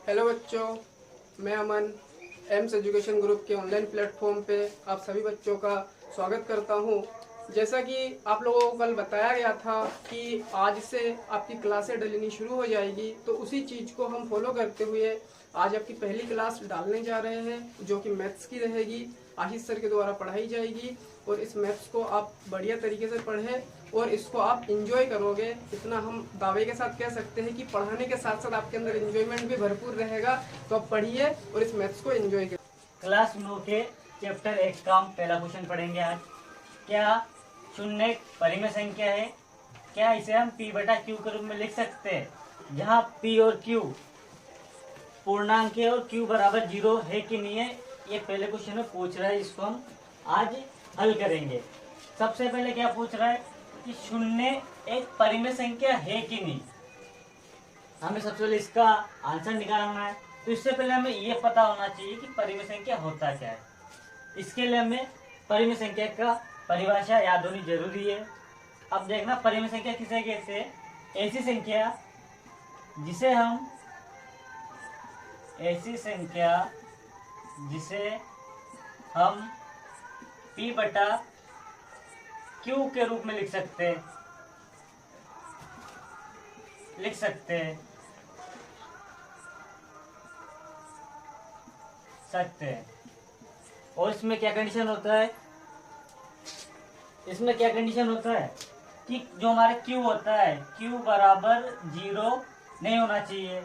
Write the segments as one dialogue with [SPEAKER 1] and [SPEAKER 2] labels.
[SPEAKER 1] Hello बच्चों, मैं अमन AIIMS education group के ऑनलाइन प्लेटफॉर्म पे आप सभी बच्चों का स्वागत करता हूँ। जैसा कि आप लोगों को कल बताया गया था कि आज से आपकी क्लासें डलनी शुरू हो जाएगी, तो उसी चीज़ को हम फॉलो करते हुए आज आपकी पहली क्लास डालने जा रहे हैं, जो कि मैथ्स की रहेगी। आशीष सर के द्वारा पढ़ाई जाएगी और इस मैथ्स को आप बढ़िया तरीके से पढ़ें और इसको आप इंजॉय करोगे। इतना हम दावे के साथ कह सकते हैं कि पढ़ाने के साथ साथ आपके अंदर इंजॉयमेंट भी भरपूर रहेगा। तो आप पढ़िए और इस मैथ्स को एंजॉय करिए।
[SPEAKER 2] क्लास 9 के चैप्टर 1 का हम पहला क्वेश्चन पढ़ेंगे आज। क्या शून्य एक परिमेय संख्या है? क्या इसे हम p बटा क्यू के रूप में लिख सकते हैं, जहाँ p और q पूर्णांक है और q बराबर 0 है कि नहीं है, ये पहले क्वेश्चन में पूछ रहा है। इसको हम आज हल करेंगे। सबसे पहले क्या पूछ रहा है कि शून्य एक परिमेय संख्या है कि नहीं। हमें सबसे पहले इसका आंसर निकालना है। तो इससे पहले हमें ये पता होना चाहिए कि परिमेय संख्या होता क्या है। इसके लिए हमें परिमेय संख्या का परिभाषा याद होनी जरूरी है। अब देखना, परिमेय संख्या किसे कहते हैं? ऐसी संख्या जिसे हम p बटा q के रूप में लिख सकते हैं। और इसमें क्या कंडीशन होता है? कि जो हमारे q होता है, q बराबर 0 नहीं होना चाहिए।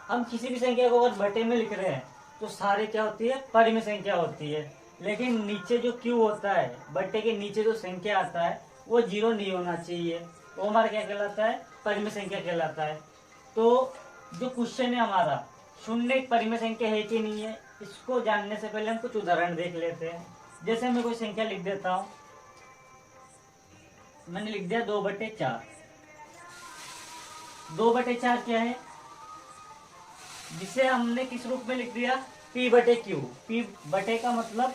[SPEAKER 2] हम किसी भी संख्या को अगर बटे में लिख रहे हैं तो सारे क्या होती है? परिमेय संख्या होती है। लेकिन नीचे जो q होता है, बटे के नीचे जो संख्या आता है वो 0 नहीं होना चाहिए। वो हमारा क्या कहलाता है? परिमेय संख्या कहलाता है। तो जो क्वेश्चन है हमारा, शून्य एक परिमेय संख्या है कि नहीं है, इसको जानने से पहले हम कुछ उदाहरण देख लेते हैं। जैसे मैं कोई संख्या लिख देता हूं। मैंने लिख दिया 2/4। 2/4 क्या है? जिसे हमने किस रूप में लिख दिया? p बटे क्यू। p बटे का मतलब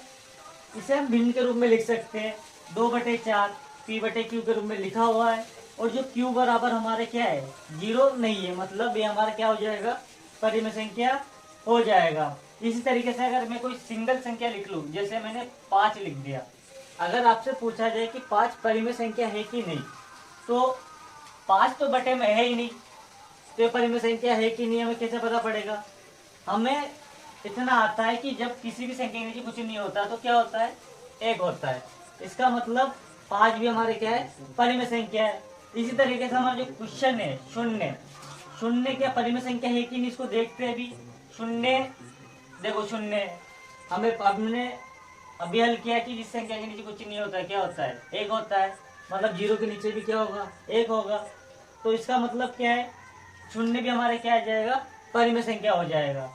[SPEAKER 2] इसे हम भिन्न के रूप में लिख सकते हैं। 2/4 p बटे क्यू के रूप में लिखा हुआ है। और जो q बराबर हमारे क्या है? 0 नहीं है, मतलब ये हमारा क्या हो जाएगा? परिमेय संख्या हो जाएगा। इसी तरीके से अगर मैं कोई सिंगल संख्या लिख लूं, जैसे मैंने 5 लिख दिया, अगर आपसे पूछा जाए कि 5 परिमेय संख्या है कि नहीं, तो 5 तो बटे में है ही नहीं, तो ये परिमेय संख्या है कि नहीं हमें कैसे पता पड़ेगा? हमें इतना आता है कि जब किसी भी संख्या के नीचे कुछ नहीं होता तो क्या होता है? 1 होता है। इसका मतलब 5 भी हमारे क्या है? परिमेय संख्या है। इसी तरीके से हमारा जो क्वेश्चन है, शून्य क्या परिमेय संख्या है कि नहीं, इसको देखते हैं अभी। शून्य, देखो शून्य हमने अभी हल किया कि जिस संख्या के नीचे कुछ नहीं होता क्या होता है? 1 होता है। मतलब 0 के नीचे भी क्या होगा? 1 होगा। तो इसका मतलब क्या है? शून्य भी हमारे क्या आ जाएगा? परिमेय संख्या हो जाएगा,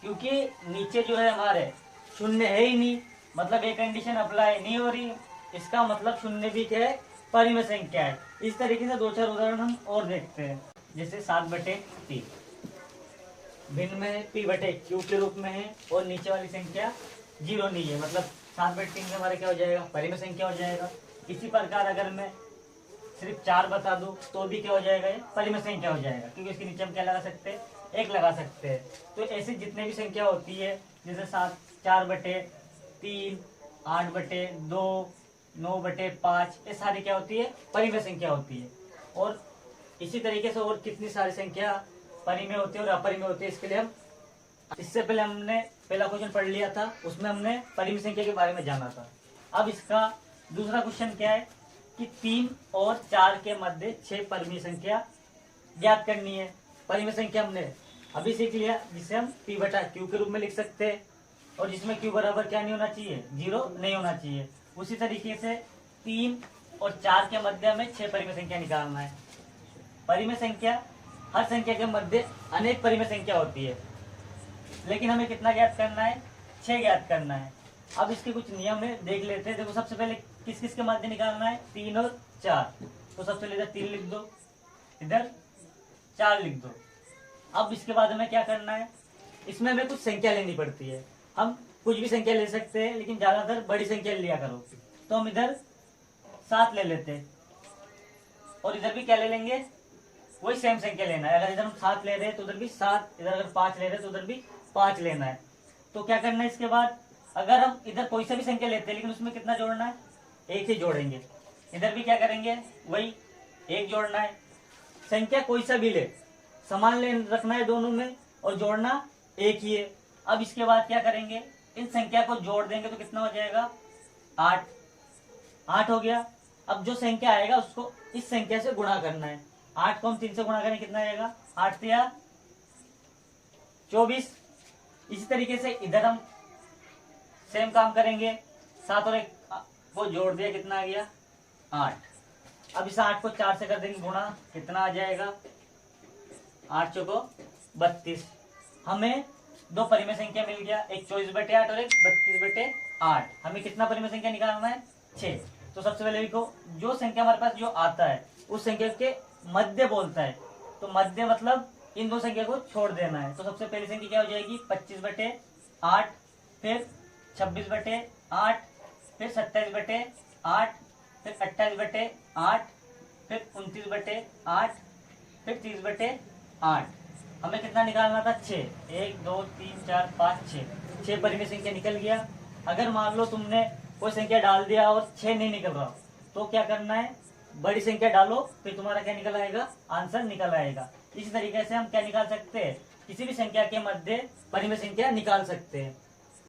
[SPEAKER 2] क्योंकि नीचे जो है हमारे शून्य है ही नहीं, मतलब ये कंडीशन अप्लाई नहीं हो रही। इसका मतलब शून्य भी क्या है? परिमेय संख्या है। इस तरीके से 2-4 उदाहरण हम और देखते हैं। जैसे 7/3 भिन्न में p बटे क्यू के रूप में है और नीचे वाली संख्या 0 नहीं है, मतलब 7/3 में हमारा क्या हो जाएगा? परिमेय संख्या हो जाएगा। इसी प्रकार अगर मैं सिर्फ 4 बता दूं तो भी क्या हो जाएगा? ये परिमेय संख्या हो जाएगा, क्योंकि इसके नीचे हम क्या लगा सकते हैं? 1 लगा सकते हैं। तो ऐसे जितने भी संख्या होती है, जैसे 4/3, 8/2, 9/5, ये सारी क्या होती है? परिमेय संख्या होती है। और इसी तरीके से और कितनी सारी संख्या परिमेय होती है और अपरिमेय होती है। इसके लिए हम इससे पहले हमने पहला क्वेश्चन पढ़ लिया था, उसमें हमने परिमेय संख्या के बारे में जाना था। अब इसका दूसरा क्वेश्चन क्या है कि 3 और 4 के मध्य 6 परिमेय संख्या ज्ञात करनी है। परिमेय संख्या हमने अभी सीख लिया, जिसे हम p बटा क्यू के रूप में लिख सकते हैं और जिसमें q बराबर क्या नहीं होना चाहिए? 0 नहीं होना चाहिए। उसी तरीके से 3 और 4 के मध्य हमें 6 परिमेय संख्या निकालना है। परिमेय संख्या, हर संख्या के मध्य अनेक परिमेय संख्या होती है, लेकिन हमें कितना ज्ञात करना है? 6 ज्ञात करना है। अब इसके कुछ नियम है, देख लेते हैं। देखो, सबसे पहले किस किस के मध्य निकालना है? 3 और 4। तो सबसे पहले इधर 3 लिख दो, इधर 4 लिख दो। अब इसके बाद हमें क्या करना है? इसमें हमें कुछ संख्या लेनी पड़ती है। हम कुछ भी संख्या ले सकते हैं, लेकिन ज्यादातर बड़ी संख्या लिया करो। तो हम इधर 7 ले लेते हैं और इधर भी क्या ले लेंगे? वही सेम संख्या लेना है। अगर इधर हम 7 ले रहे हैं तो उधर भी 7, इधर अगर 5 ले रहे हैं तो उधर भी 5 लेना है। तो क्या करना है इसके बाद, अगर हम इधर कोई सा भी संख्या लेते हैं लेकिन उसमें कितना जोड़ना है, एक ही जोड़ेंगे। इधर भी क्या करेंगे, वही एक जोड़ना है। संख्या कोई सा भी ले, समान ले रखना है दोनों में और जोड़ना एक ही है। अब इसके बाद क्या करेंगे, इन संख्या को जोड़ देंगे तो कितना हो जाएगा, 8। 8 हो गया। अब जो संख्या आएगा उसको इस संख्या से गुणा करना है। 8 को हम 3 से गुणा करें कितना आएगा, 8 तिया 24। इसी तरीके से इधर हम सेम काम करेंगे, 7 और 1 को जोड़ दिया, कितना आ गया, 8। अब इस 8 को 4 से कर देंगे गुणा, कितना आ जाएगा, 8 चौको 32। हमें दो परिमेय संख्या मिल गया, एक 24/8 और एक 32/8। हमें कितना परिमेय संख्या निकालना है, 6। तो सबसे पहले लिखो, जो संख्या हमारे पास जो आता है उस संख्या के मध्य बोलता है। तो मध्य मतलब इन दो संख्या को छोड़ देना है। तो सबसे पहली संख्या क्या हो जाएगी, 25/8, फिर 26/8, फिर 27/8, फिर 28/8, फिर 29/8, फिर 30/8। हमें कितना निकालना था, 6। 1 2 3 4 5 6 परिमेय संख्या निकल गया। अगर मान लो तुमने कोई संख्या डाल दिया और 6 नहीं निकल रहा, तो क्या करना है, बड़ी संख्या डालो, फिर तुम्हारा क्या निकल आएगा, आंसर निकल आएगा। इसी तरीके से हम क्या निकाल सकते हैं, किसी भी संख्या के मध्य परिमेय संख्या निकाल सकते हैं।